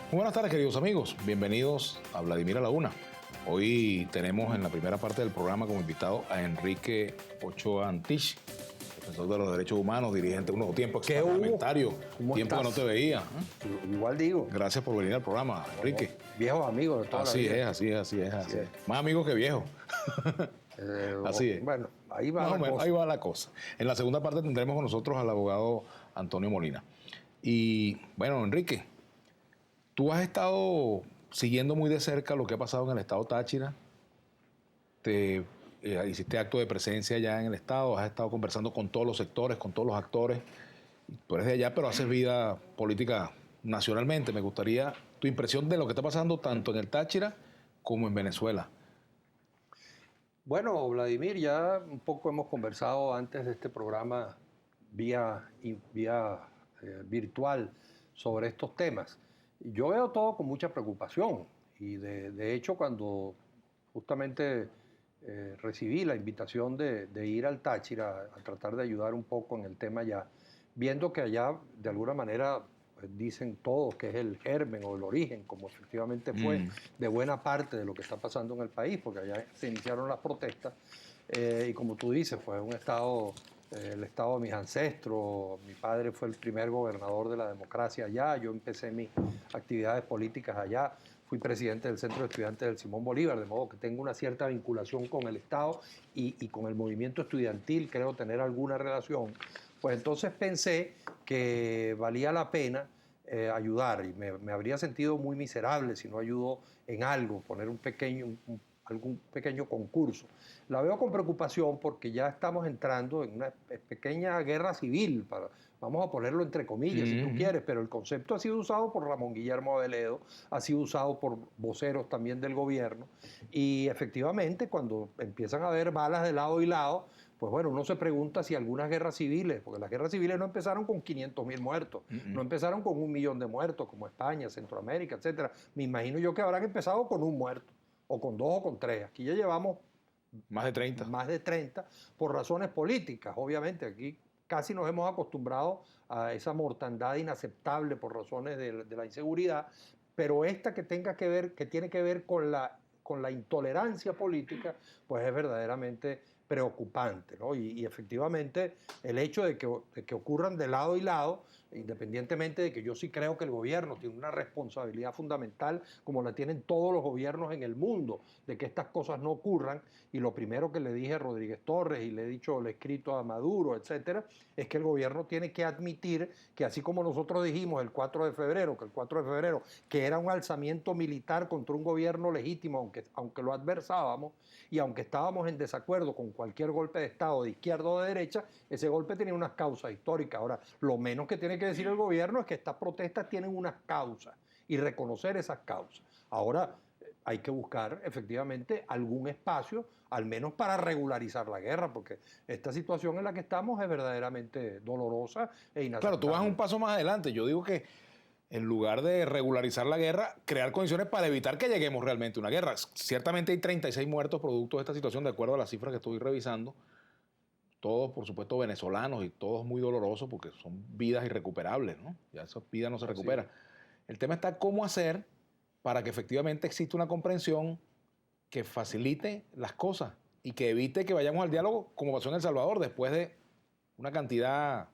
Muy buenas tardes, queridos amigos. Bienvenidos a Vladimir a la Una. Hoy tenemos en la primera parte del programa como invitado a Enrique Ochoa Antich, profesor de los derechos humanos, dirigente de unos tiempos parlamentario. Tiempo que no te veía. Igual digo. Gracias por venir al programa, Enrique. Viejos amigos de toda la vida. Así es. Más amigos que viejos. Así es. Bueno, ahí va Más la cosa. Ahí va la cosa. En la segunda parte tendremos con nosotros al abogado Antonio Molina. Y bueno, Enrique, tú has estado siguiendo muy de cerca lo que ha pasado en el estado Táchira. Hiciste acto de presencia allá en el estado, has estado conversando con todos los sectores, con todos los actores. Tú eres de allá, pero haces vida política nacionalmente. Me gustaría tu impresión de lo que está pasando tanto en el Táchira como en Venezuela. Bueno, Vladimir, ya un poco hemos conversado antes de este programa vía virtual sobre estos temas. Yo veo todo con mucha preocupación y de hecho cuando justamente recibí la invitación de ir al Táchira a tratar de ayudar un poco en el tema allá, viendo que allá de alguna manera pues, dicen todos que es el germen o el origen, como efectivamente fue de buena parte de lo que está pasando en el país, porque allá se iniciaron las protestas y como tú dices, fue un estado, el estado de mis ancestros. Mi padre fue el primer gobernador de la democracia allá, yo empecé mis actividades políticas allá. Fui presidente del Centro de Estudiantes del Simón Bolívar, de modo que tengo una cierta vinculación con el Estado y con el movimiento estudiantil, creo tener alguna relación. Pues entonces pensé que valía la pena ayudar y me habría sentido muy miserable si no ayudo en algo, poner algún pequeño concurso. La veo con preocupación porque ya estamos entrando en una pequeña guerra civil, vamos a ponerlo entre comillas si tú quieres, pero el concepto ha sido usado por Ramón Guillermo Aveledo, ha sido usado por voceros también del gobierno y efectivamente cuando empiezan a haber balas de lado y lado, pues bueno, uno se pregunta si algunas guerras civiles, porque las guerras civiles no empezaron con 500.000 muertos, no empezaron con 1.000.000 de muertos como España, Centroamérica, etcétera. Me imagino yo que habrán empezado con un muerto, o con dos o con tres. Aquí ya llevamos Más de 30. Más de 30 por razones políticas. Obviamente aquí casi nos hemos acostumbrado a esa mortandad inaceptable por razones de la inseguridad, pero esta que tiene que ver con la intolerancia política, pues es verdaderamente preocupante, ¿no? Y efectivamente el hecho de que ocurran de lado y lado, independientemente de que yo sí creo que el gobierno tiene una responsabilidad fundamental, como la tienen todos los gobiernos en el mundo, de que estas cosas no ocurran, y lo primero que le dije a Rodríguez Torres, y le he escrito a Maduro, etcétera, es que el gobierno tiene que admitir que así como nosotros dijimos el 4 de febrero, que era un alzamiento militar contra un gobierno legítimo, aunque lo adversábamos, y aunque estábamos en desacuerdo con cualquier golpe de Estado de izquierda o de derecha, ese golpe tenía unas causas históricas. Ahora, lo menos que tiene que decir el gobierno es que estas protestas tienen unas causas y reconocer esas causas. Ahora, hay que buscar efectivamente algún espacio, al menos para regularizar la guerra, porque esta situación en la que estamos es verdaderamente dolorosa e inaceptable. Claro, tú vas un paso más adelante. Yo digo que en lugar de regularizar la guerra, crear condiciones para evitar que lleguemos realmente a una guerra. Ciertamente hay 36 muertos producto de esta situación, de acuerdo a las cifras que estoy revisando. Todos, por supuesto, venezolanos y todos muy dolorosos porque son vidas irrecuperables, ¿no? Ya esa vida no se recupera. El tema está cómo hacer para que efectivamente exista una comprensión que facilite las cosas y que evite que vayamos al diálogo como pasó en El Salvador después de una cantidad,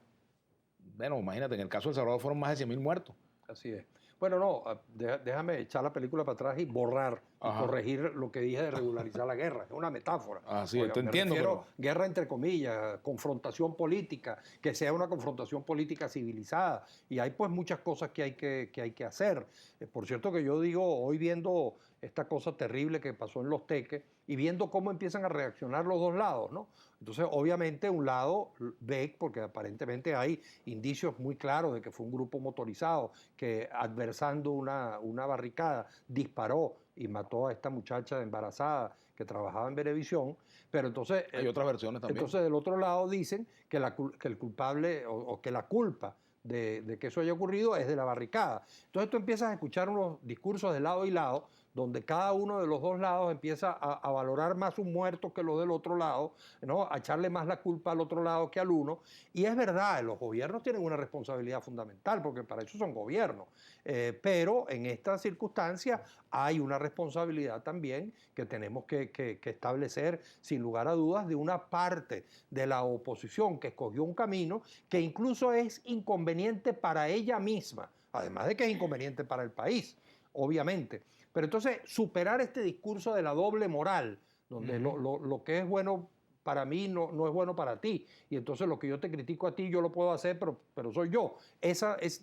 bueno, imagínate, en el caso de El Salvador fueron más de 100.000 muertos. Así es. Bueno, no, déjame echar la película para atrás y borrar y corregir lo que dije de regularizar la guerra. Es una metáfora. Así es, te entiendo. Pero guerra entre comillas, confrontación política, que sea una confrontación política civilizada. Y hay pues muchas cosas que hay que hacer. Por cierto que yo digo, hoy viendo esta cosa terrible que pasó en Los Teques y viendo cómo empiezan a reaccionar los dos lados, ¿no? Entonces, obviamente, un lado ve, porque aparentemente hay indicios muy claros de que fue un grupo motorizado que adversando una barricada disparó y mató a esta muchacha embarazada que trabajaba en Venevisión, pero entonces... Hay otras versiones también. Entonces, del otro lado dicen que el culpable o que la culpa de que eso haya ocurrido es de la barricada. Entonces tú empiezas a escuchar unos discursos de lado y lado donde cada uno de los dos lados empieza a valorar más un muerto que los del otro lado, ¿no? A echarle más la culpa al otro lado que al uno. Y es verdad, los gobiernos tienen una responsabilidad fundamental, porque para eso son gobiernos. Pero en esta circunstancia hay una responsabilidad también que tenemos que establecer, sin lugar a dudas, de una parte de la oposición que escogió un camino que incluso es inconveniente para ella misma, además de que es inconveniente para el país, obviamente. Pero entonces, superar este discurso de la doble moral, donde lo que es bueno para mí no es bueno para ti, y entonces lo que yo te critico a ti yo lo puedo hacer, pero soy yo.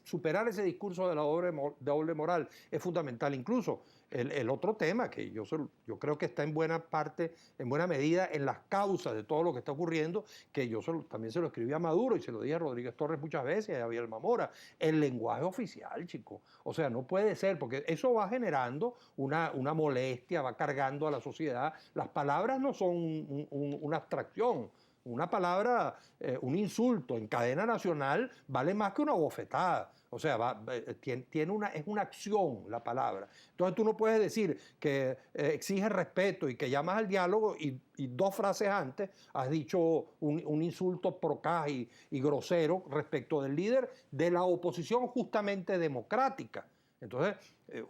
Superar ese discurso de la doble moral es fundamental. Incluso el otro tema que yo creo que está en buena parte, en buena medida en las causas de todo lo que está ocurriendo, que yo también se lo escribí a Maduro y se lo dije a Rodríguez Torres muchas veces y a Javier Mamora, el lenguaje oficial, chico. O sea, no puede ser, porque eso va generando una molestia, va cargando a la sociedad. Las palabras no son una abstracción. Una palabra, un insulto en cadena nacional vale más que una bofetada. O sea, es una acción la palabra. Entonces tú no puedes decir que exige respeto y que llamas al diálogo y dos frases antes has dicho un insulto procaz y grosero respecto del líder de la oposición justamente democrática. Entonces,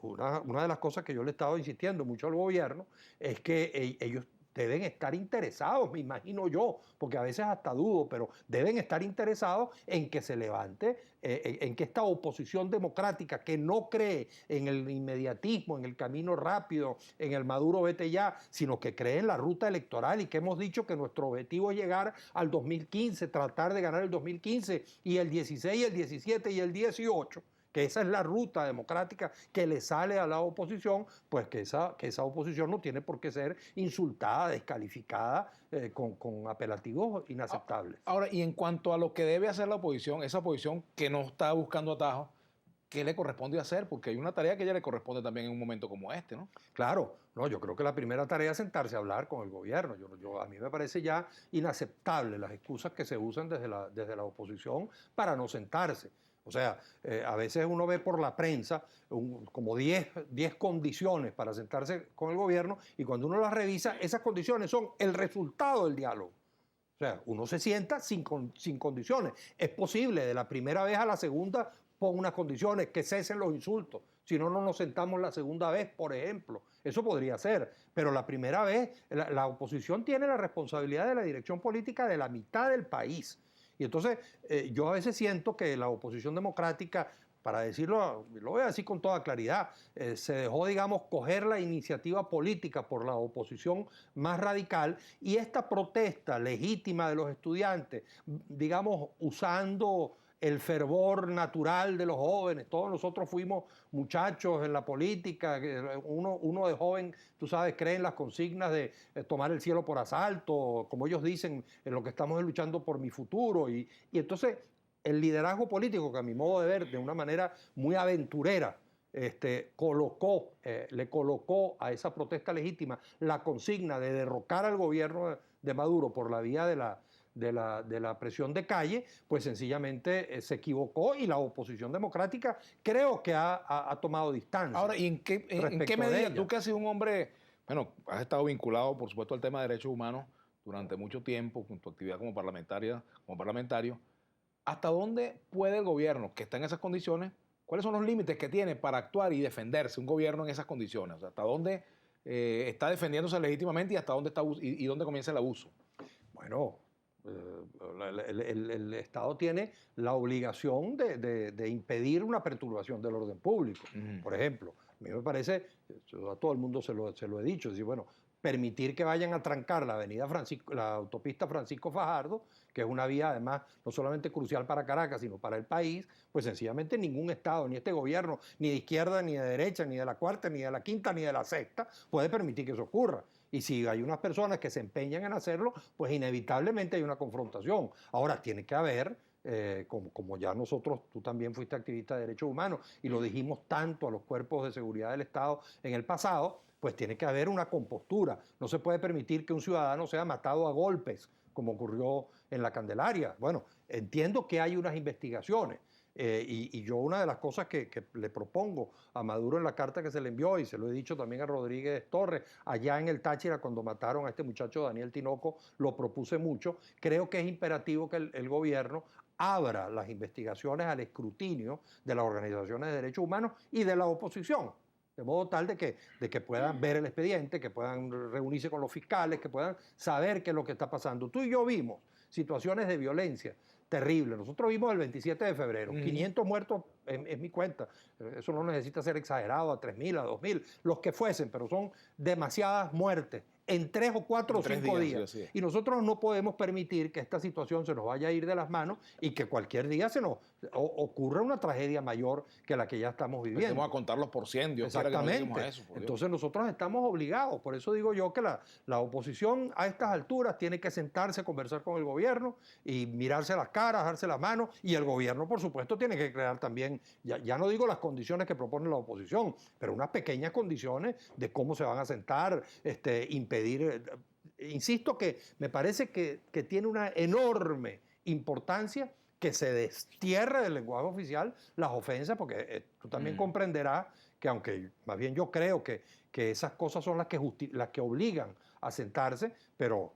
una de las cosas que yo le he estado insistiendo mucho al gobierno es que ellos deben estar interesados, me imagino yo, porque a veces hasta dudo, pero deben estar interesados en que se levante, en que esta oposición democrática que no cree en el inmediatismo, en el camino rápido, en el Maduro vete ya, sino que cree en la ruta electoral y que hemos dicho que nuestro objetivo es llegar al 2015, tratar de ganar el 2015 y el 16, el 17 y el 18, que esa es la ruta democrática que le sale a la oposición, pues que esa oposición no tiene por qué ser insultada, descalificada, con apelativos inaceptables. Ahora, y en cuanto a lo que debe hacer la oposición, esa oposición que no está buscando atajos, ¿qué le corresponde hacer? Porque hay una tarea que ella le corresponde también en un momento como este, ¿no? Claro, no, yo creo que la primera tarea es sentarse a hablar con el gobierno. A mí me parece ya inaceptable las excusas que se usan desde la oposición para no sentarse. O sea, a veces uno ve por la prensa como 10 condiciones para sentarse con el gobierno y cuando uno las revisa, esas condiciones son el resultado del diálogo. O sea, uno se sienta sin condiciones. Es posible de la primera vez a la segunda pon unas condiciones, que cesen los insultos. Si no, no nos sentamos la segunda vez, por ejemplo. Eso podría ser. Pero la primera vez, la oposición tiene la responsabilidad de la dirección política de la mitad del país. Y entonces yo a veces siento que la oposición democrática, para decirlo, lo voy a decir con toda claridad, se dejó, digamos, coger la iniciativa política por la oposición más radical y esta protesta legítima de los estudiantes, digamos, usando el fervor natural de los jóvenes. Todos nosotros fuimos muchachos en la política. Uno de joven, tú sabes, cree en las consignas de tomar el cielo por asalto, como ellos dicen, en lo que estamos es luchando por mi futuro. Y entonces el liderazgo político, que a mi modo de ver, de una manera muy aventurera, le colocó a esa protesta legítima la consigna de derrocar al gobierno de Maduro por la vía de la presión de calle, pues sencillamente se equivocó y la oposición democrática creo que ha tomado distancia. Ahora, ¿y en qué medida tú, que has sido un hombre, bueno, has estado vinculado por supuesto al tema de derechos humanos durante mucho tiempo con tu actividad como parlamentario, ¿hasta dónde puede el gobierno que está en esas condiciones? ¿Cuáles son los límites que tiene para actuar y defenderse un gobierno en esas condiciones? O sea, ¿hasta dónde está defendiéndose legítimamente y hasta dónde está y dónde comienza el abuso? Bueno, el Estado tiene la obligación de impedir una perturbación del orden público. Por ejemplo, a mí me parece, a todo el mundo se lo he dicho, decir, bueno, permitir que vayan a trancar la autopista Francisco Fajardo, que es una vía además no solamente crucial para Caracas, sino para el país, pues sencillamente ningún Estado, ni este gobierno, ni de izquierda, ni de derecha, ni de la cuarta, ni de la quinta, ni de la sexta, puede permitir que eso ocurra. Y si hay unas personas que se empeñan en hacerlo, pues inevitablemente hay una confrontación. Ahora, tiene que haber, como ya tú también fuiste activista de derechos humanos y lo dijimos tanto a los cuerpos de seguridad del Estado en el pasado, pues tiene que haber una compostura. No se puede permitir que un ciudadano sea matado a golpes, como ocurrió en la Candelaria. Bueno, entiendo que hay unas investigaciones, Y yo una de las cosas que le propongo a Maduro en la carta que se le envió, y se lo he dicho también a Rodríguez Torres, allá en el Táchira cuando mataron a este muchacho Daniel Tinoco, lo propuse mucho, creo que es imperativo que el gobierno abra las investigaciones al escrutinio de las organizaciones de derechos humanos y de la oposición, de modo tal de que puedan ver el expediente, que puedan reunirse con los fiscales, que puedan saber qué es lo que está pasando. Tú y yo vimos situaciones de violencia terribles. Nosotros vimos el 27 de febrero, 500 muertos es mi cuenta. Eso no necesita ser exagerado, a 3.000, a 2.000, los que fuesen, pero son demasiadas muertes en 3 o 4 o 5 días. Sí, y nosotros no podemos permitir que esta situación se nos vaya a ir de las manos y que cualquier día se nos ocurra una tragedia mayor que la que ya estamos viviendo. Empecemos a contarlos por 100, Dios quiera que no lleguemos a eso. Entonces nosotros estamos obligados, por eso digo yo que la oposición a estas alturas tiene que sentarse, conversar con el gobierno y mirarse las caras, darse las manos, y el gobierno por supuesto tiene que crear también, ya no digo las condiciones que propone la oposición, pero unas pequeñas condiciones de cómo se van a sentar, impedir. Insisto que me parece que tiene una enorme importancia que se destierre del lenguaje oficial las ofensas, porque tú también comprenderás que aunque más bien yo creo que esas cosas son las que obligan a sentarse, pero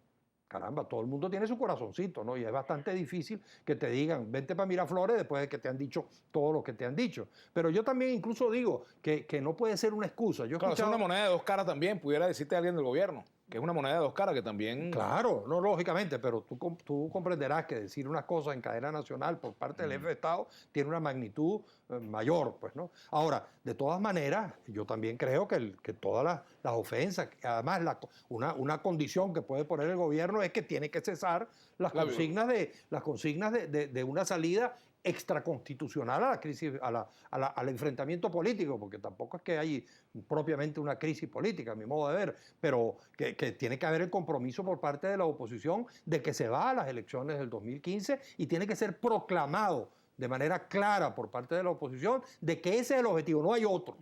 caramba, todo el mundo tiene su corazoncito, ¿no? Y es bastante difícil que te digan, vente para Miraflores después de que te han dicho todo lo que te han dicho. Pero yo también incluso digo que no puede ser una excusa. Claro, es una moneda de dos caras también, pudiera decirte alguien del gobierno, que es una moneda de dos caras que también... Claro, no, lógicamente, pero tú comprenderás que decir una cosa en cadena nacional por parte del jefe de Estado tiene una magnitud mayor, pues, ¿no? Ahora, de todas maneras, yo también creo que todas las ofensas, además una condición que puede poner el gobierno es que tiene que cesar las consignas de una salida extraconstitucional a la crisis, al enfrentamiento político, porque tampoco es que hay propiamente una crisis política, a mi modo de ver, pero que tiene que haber el compromiso por parte de la oposición de que se va a las elecciones del 2015 y tiene que ser proclamado de manera clara por parte de la oposición de que ese es el objetivo, no hay otro.